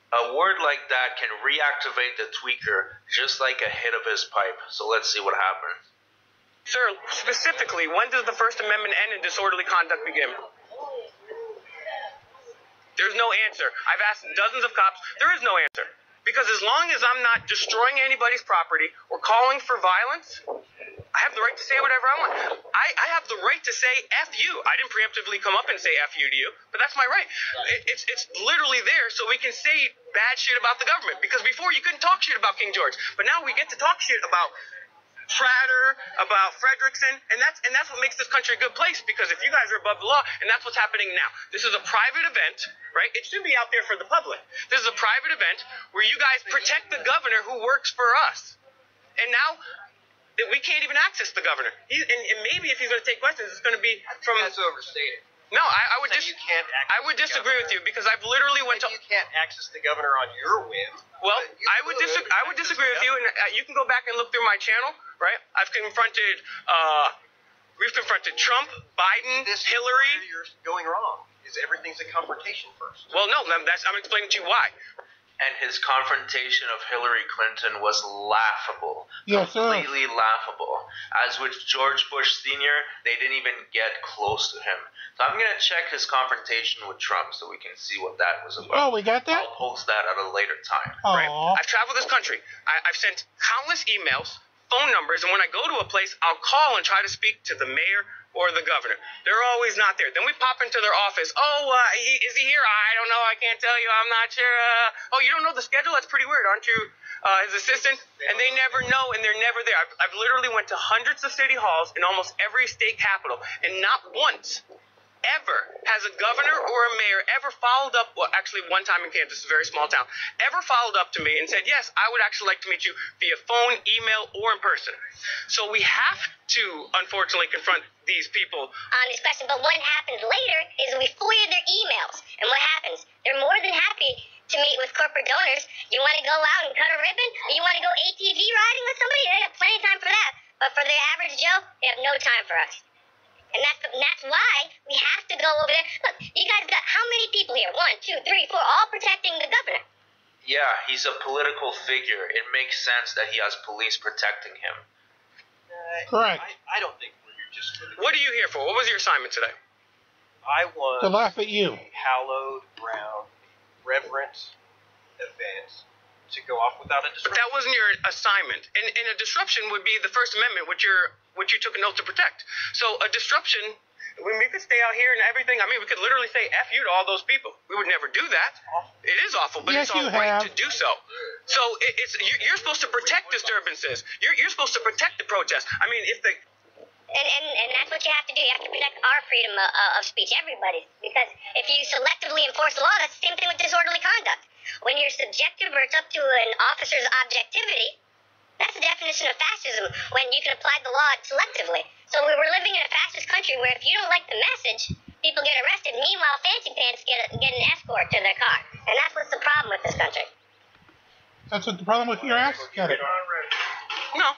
A word like that can reactivate the tweaker just like a hit of his pipe. So let's see what happens. Sir, specifically, when does the First Amendment end and disorderly conduct begin? There's no answer. I've asked dozens of cops. There is no answer. Because as long as I'm not destroying anybody's property or calling for violence, I have the right to say whatever I want. I have the right to say F you. I didn't preemptively come up and say F you to you, but that's my right. It's literally there so we can say bad shit about the government. Because before you couldn't talk shit about King George, but now we get to talk shit about Prater, about Frederickson, and that's what makes this country a good place, because if you guys are above the law, and that's what's happening now. This is a private event, right? It should be out there for the public. This is a private event where you guys protect the governor who works for us. And now we can't even access the governor. And maybe if he's going to take questions, it's going to be from... That's overstated. No, I would disagree with you, because I've literally went to... You can't access the governor on your whim. Well, I would disagree with you, and you can go back and look through my channel, right? We've confronted Trump, Biden, Hillary. You're going wrong. Everything's a confrontation first. Well, no, I'm explaining to you why. And his confrontation of Hillary Clinton was laughable. Yes, completely laughable. As with George Bush Sr., they didn't even get close to him. So I'm going to check his confrontation with Trump so we can see what that was about. Oh, we got that? I'll post that at a later time. Right? I've traveled this country. I've sent countless emails, phone numbers, and when I go to a place, I'll call and try to speak to the mayor or the governor. They're always not there. Then we pop into their office. Is he here? I don't know. I can't tell you. I'm not sure. You don't know the schedule? That's pretty weird, aren't you? His assistant? And they never know, and they're never there. I've literally went to hundreds of city halls in almost every state capital, and not once has a governor or a mayor ever followed up, well, actually one time in Kansas, a very small town, ever followed up to me and said, yes, I would actually like to meet you via phone, email, or in person. So we have to, unfortunately, confront these people on this question. But what happens later is we FOIA their emails. And what happens? They're more than happy to meet with corporate donors. You want to go out and cut a ribbon? Or you want to go ATV riding with somebody? They have plenty of time for that. But for the average Joe, they have no time for us. And that's why we have to go over there. Look, you guys got how many people here? 1, 2, 3, 4, all protecting the governor. Yeah, he's a political figure. It makes sense that he has police protecting him. Correct. I don't think we're here just for the... What are you here for? What was your assignment today? I want to laugh at you. Hallowed, brown, reverent event to go off without a disruption. But that wasn't your assignment. And a disruption would be the First Amendment, which you took an oath to protect. So a disruption, we could stay out here and everything. I mean, we could literally say F you to all those people. We would never do that. It is awful, but yes, it's all right to do so. So you're supposed to protect disturbances. You're supposed to protect the protest. I mean, if the... And that's what you have to do. You have to protect our freedom of speech, everybody's. Because if you selectively enforce the law, that's the same thing with disorderly conduct. When you're subjective or it's up to an officer's objectivity, that's the definition of fascism, when you can apply the law selectively. So we're living in a fascist country where if you don't like the message, people get arrested. Meanwhile, fancy pants get an escort to their car. And that's what's the problem with this country. That's what the problem with your ass? Got it. No.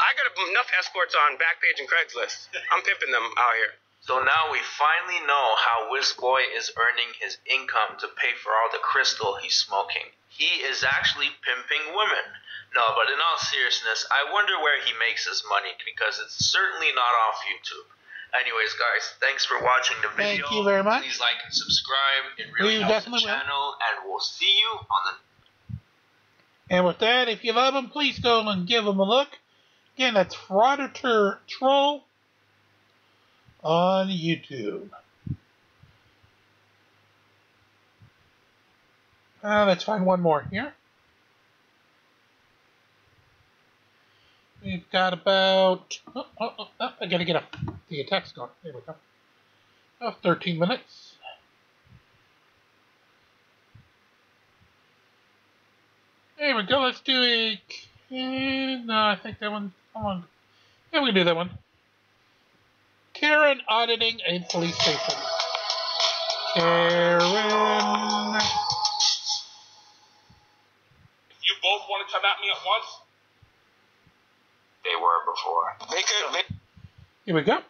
I got enough escorts on Backpage and Craigslist. I'm pimping them out here. So now we finally know how Whiskboy is earning his income to pay for all the crystal he's smoking. He is actually pimping women. No, but in all seriousness, I wonder where he makes his money, because it's certainly not off YouTube. Anyways, guys, thanks for watching the video. Thank you very much. Please like and subscribe. It really helps the channel, and we'll see you on the... And with that, if you love him, please go and give him a look. Again, that's Frauditor Troll on YouTube. Let's find one more here. We've got about... I gotta get the text going. There we go. 13 minutes. There we go. Let's do a... no, I think that one... Hold on. Yeah, we can do that one. Karen auditing a police station. Karen... You both want to come at me at once? They were before. They could. Here we go.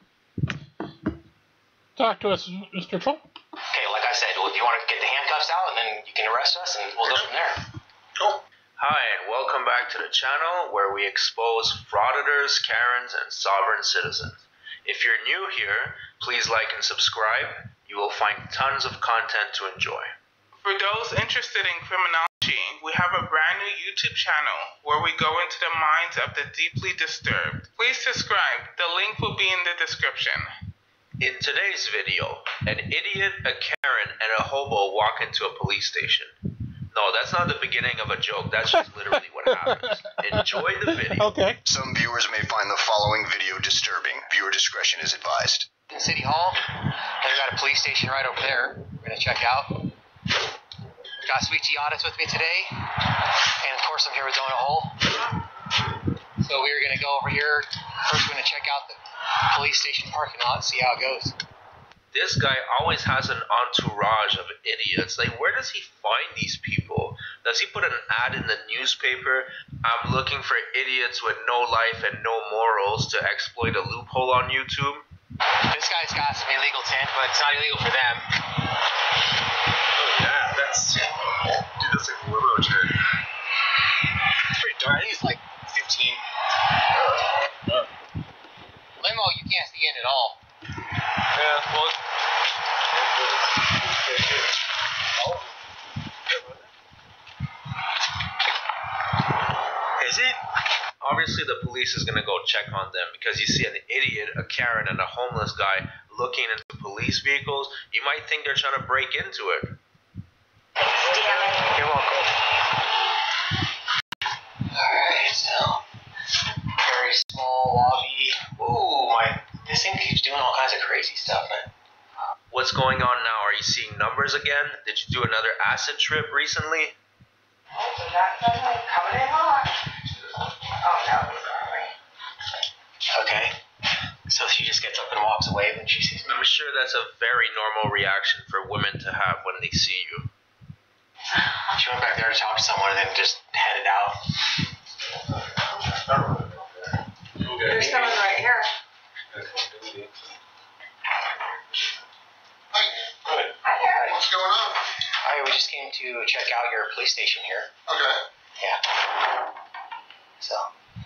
Talk to us, Mr. Troll. Okay, like I said, if you want to get the handcuffs out, and then you can arrest us, and we'll go from there. Cool. Hi, and welcome back to the channel where we expose frauditors, Karens, and sovereign citizens. If you're new here, please like and subscribe. You will find tons of content to enjoy. For those interested in criminology, we have a brand new YouTube channel where we go into the minds of the deeply disturbed. Please subscribe. The link will be in the description. In today's video, an idiot, a Karen, and a hobo walk into a police station. No, that's not the beginning of a joke. That's just literally what happens. Enjoy the video. Okay. Some viewers may find the following video disturbing. Viewer discretion is advised. In City Hall, and we got a police station right over there. We're going to check out. Got Sweet Tea Audits with me today. And of course, I'm here with Donut Hole. So we're going to go over here. First, we're going to check out the police station parking lot and see how it goes. This guy always has an entourage of idiots. Like, where does he find these people? Does he put an ad in the newspaper? I'm looking for idiots with no life and no morals to exploit a loophole on YouTube. This guy's got some illegal tint, but it's not illegal for them. Oh yeah, that's like a limo chair. It's pretty dark. I think it's like 15. Limo, you can't see in at all. Yeah, well, Is it? Obviously, the police is going to go check on them because you see an idiot, a Karen, and a homeless guy looking into police vehicles. You might think they're trying to break into it. You're welcome. Alright, so very small lobby. Ooh, this thing keeps doing all kinds of crazy stuff, man. going on now? Are you seeing numbers again? Did you do another acid trip recently? Coming in hot. Oh no, sorry. Okay. So she just gets up and walks away when she sees me. I'm sure that's a very normal reaction for women to have when they see you. She went back there to talk to someone and then just headed out. There's someone right here. Hi. What's going on? Hi, we just came to check out your police station here. Okay. Yeah. So,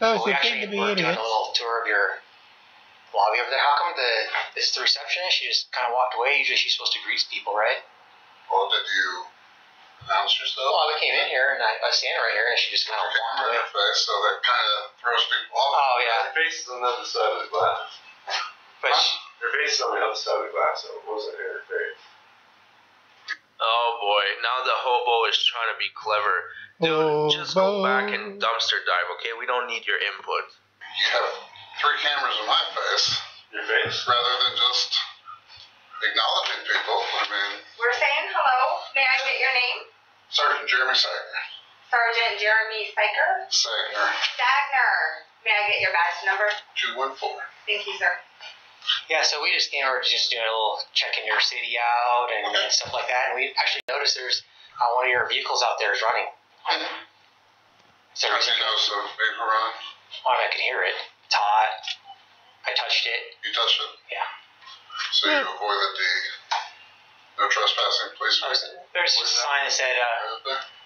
Oh, we so actually think were of the doing a idiots. little tour of your lobby over there. How come this is the receptionist? She just kind of walked away. Usually she's supposed to greet people, right? Well, did you announce yourself? Well, we came in here and I was standing right here and she just kind of walked away. Your face, so that kind of throws people off. Oh, yeah. Her face is on the other side of the glass. But her face is on the other side of the glass, so it wasn't her face. Oh boy, now the hobo is trying to be clever. Dude, just go back and dumpster dive, okay? We don't need your input. You have 3 cameras in my face. Your face? Rather than just acknowledging people. I mean, We're saying hello. May I get your name? Sergeant Jeremy Sagner. Sergeant Jeremy Spiker? Stagner. May I get your badge number? 214. Thank you, sir. yeah, so we just came over to just doing a little checking your city out and stuff like that. And we actually noticed there's one of your vehicles out there is running. So How'd you know so vehicle running? Well, I could hear it. It's hot. I touched it. You touched it? Yeah. So you avoided the no trespassing police? There's a sign that said,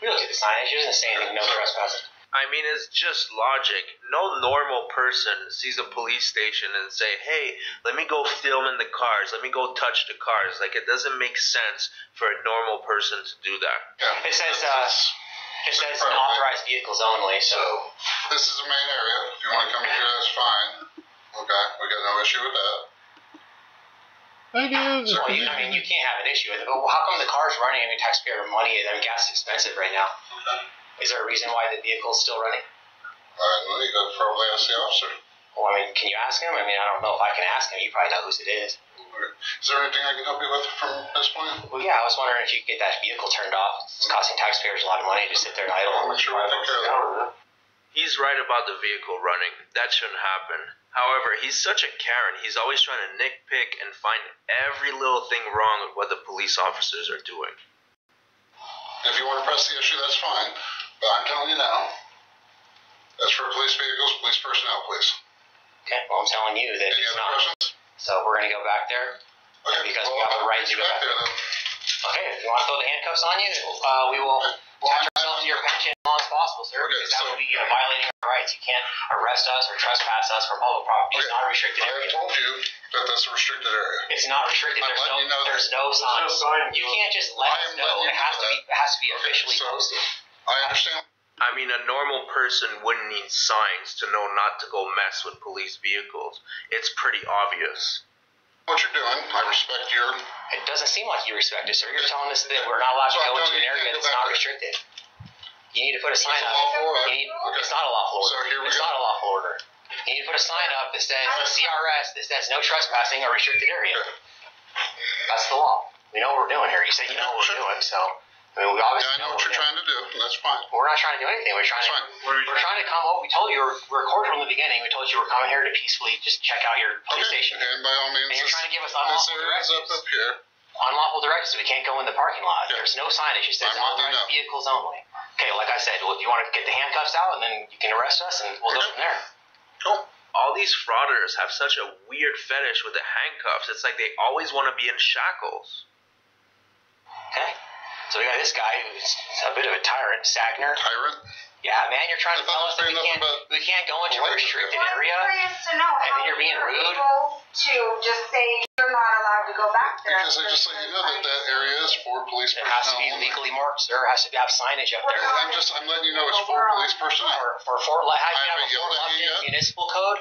we looked at the sign. It doesn't say anything, no trespassing. I mean, it's just logic. No normal person sees a police station and say, hey, let me go film in the cars. Let me go touch the cars. Like, it doesn't make sense for a normal person to do that. Yeah. It says unauthorized vehicles only, so. This is the main area. If you want to come here, that's fine. Okay, we got no issue with that. I do. Well, I mean, you can't have an issue with it, but how come the car's running? I mean, taxpayer money, I mean, gas is expensive right now. Is there a reason why the vehicle's still running? Well, you got to probably ask the officer. Well, I mean, can you ask him? I mean, I don't know if I can ask him. You probably know whose it is. Is there anything I can help you with from this point? Well, yeah, I was wondering if you could get that vehicle turned off. It's costing taxpayers a lot of money to sit there and idle. I'm not sure I take care of that. He's right about the vehicle running. That shouldn't happen. However, he's such a Karen. He's always trying to nitpick and find every little thing wrong with what the police officers are doing. If you want to press the issue, that's fine. But I'm telling you now, that's for police vehicles, police personnel, please. Okay, well, I'm telling you that Any it's other not. questions? So we're going to go back there. Okay, because well, we have the right I'll to go back back there then. Okay, if you want to throw the handcuffs on you, we will attach ourselves to your pension as long as possible, sir, because that would be violating our rights. You can't arrest us or trespass us from public property. It's not a restricted area. I told you that that's a restricted area. It's not restricted. There's no sign. You can't just let us know. It has to be officially posted. I understand. I mean, a normal person wouldn't need signs to know not to go mess with police vehicles. It's pretty obvious. What you're doing, I respect your... It doesn't seem like you respect it, sir. You're telling us that we're not allowed to go into an area that's not restricted. You need to put a sign up. It's not a lawful order. It's not a lawful order. You need to put a sign up that says CRS, that says no trespassing or restricted area. That's the law. We know what we're doing here. You said you know what we're doing, so... I mean, we obviously know what you're trying to do, and that's fine. We're not trying to do anything. We're trying to come home. We told you, we're recorded from the beginning. We told you we're coming here to peacefully just check out your police station. And by all means, and you're trying to give us unlawful directives. Up here. Unlawful directives. We can't go in the parking lot. Yeah. There's no signage. It says authorized vehicles only. Okay, like I said, well, if you want to get the handcuffs out, and then you can arrest us, and we'll go from there. Cool. All these frauders have such a weird fetish with the handcuffs. It's like they always want to be in shackles. Okay. So we got this guy who's a bit of a tyrant, Stagner. Tyrant? Yeah, man, you're trying to tell us that we can't go into a restricted area, to know and then you're being rude. To just say you're not allowed to go back there. Because I just let you know that area is for police personnel. It has to be legally marked, sir. It has to have signage up there. I'm letting you know it's for police personnel. For Fort Lufkin Municipal Code,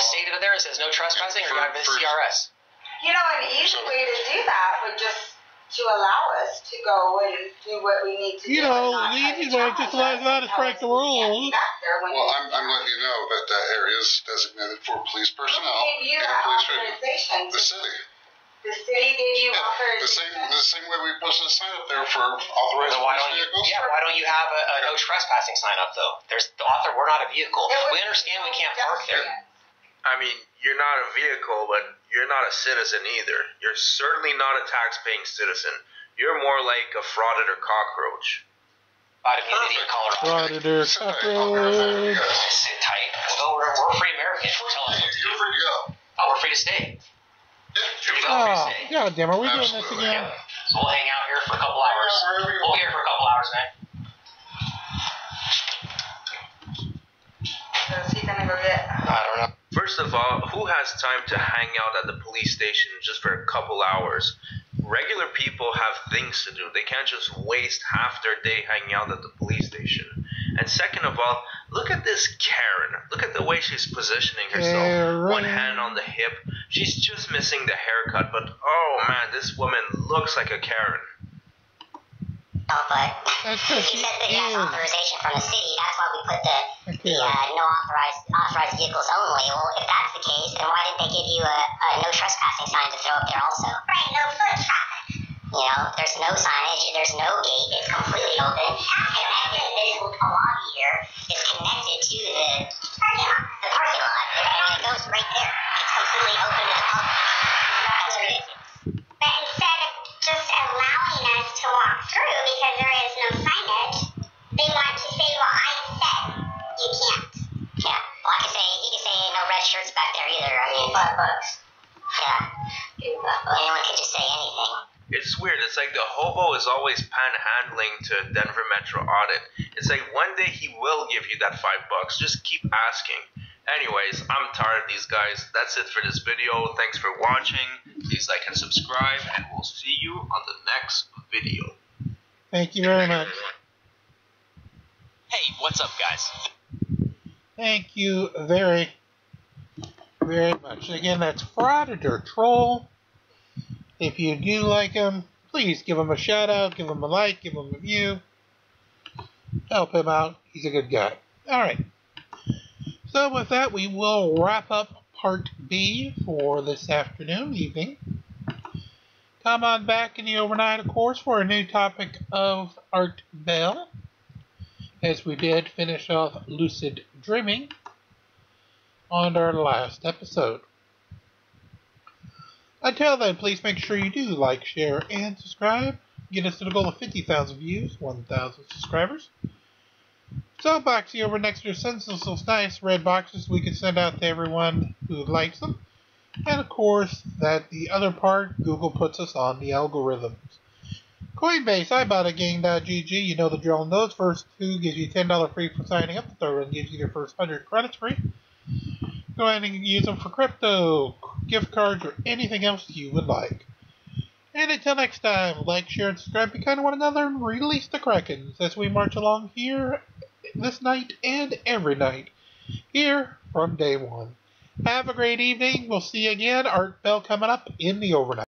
stated there, it says no trespassing, or you have the CRS. You know, an easy way to do that would just to allow us to go and do what we need to do. You know, the easy way just let us break the rules. Well, I'm letting you know that that area is designated for police personnel and police vehicles. The city. The city gave you authorization. The same way we posted a sign up there for authorized vehicles. Yeah, why don't you have a no trespassing sign up though? There's the author. We're not a vehicle. We understand we can't park there. I mean, you're not a vehicle, but you're not a citizen either. You're certainly not a tax-paying citizen. You're more like a frauditor cockroach. Immunity in Colorado. Frauditor cockroach. Sit tight. We're free Americans. You're free to go. Oh, we're free to stay. Oh, God damn, are we doing this again? So we'll hang out here for a couple hours. We'll be here for a couple hours, man. So is he gonna go get? I don't know. First of all, who has time to hang out at the police station just for a couple hours? Regular people have things to do. They can't just waste half their day hanging out at the police station. And second of all, look at this Karen. Look at the way she's positioning herself. Karen. One hand on the hip. She's just missing the haircut, but oh man, this woman looks like a Karen. But he says that he has authorization from the city. That's why we put the no authorized vehicles only. Well, if that's the case, then why didn't they give you a no trespassing sign to throw up there also? Right, no foot traffic. You know, there's no signage, there's no gate, it's completely open. And this lobby here is connected to the parking lot. And it goes right there. It's completely open to the public. That's ridiculous. But instead of just allowing us to walk through because there is no signage, they want to say, well, I said you can't. Yeah. Well, he can say no red shirts back there either. I mean, yeah. Anyone can just say anything. It's weird. It's like the hobo is always panhandling to Denver Metro Audit. It's like one day he will give you that $5. Just keep asking. Anyways, I'm tired of these guys. That's it for this video. Thanks for watching. Please like and subscribe, and we'll see you on the next video. Thank you very much. Hey, what's up, guys? Thank you very, very much. Again, that's Frauditor Troll. If you do like him, please give him a shout out, give him a like, give him a view. Help him out. He's a good guy. Alright. So with that, we will wrap up part B for this evening. Come on back in the overnight, of course, for a new topic of Art Bell, as we did finish off Lucid Dreaming on our last episode. Until then, please make sure you do like, share, and subscribe. Get us to the goal of 50,000 views, 1,000 subscribers. So, boxing over next year, send us those nice red boxes we can send out to everyone who likes them. And of course, that the other part, Google puts us on the algorithms. Coinbase, Ibotta, Gang.gg, you know the drill on those. First two gives you $10 free for signing up. The third one gives you your first 100 credits free. Go ahead and use them for crypto, gift cards, or anything else you would like. And until next time, like, share, and subscribe, be kind to one another, and release the Krakens as we march along here this night and every night here from day one. Have a great evening. We'll see you again. Art Bell coming up in the overnight.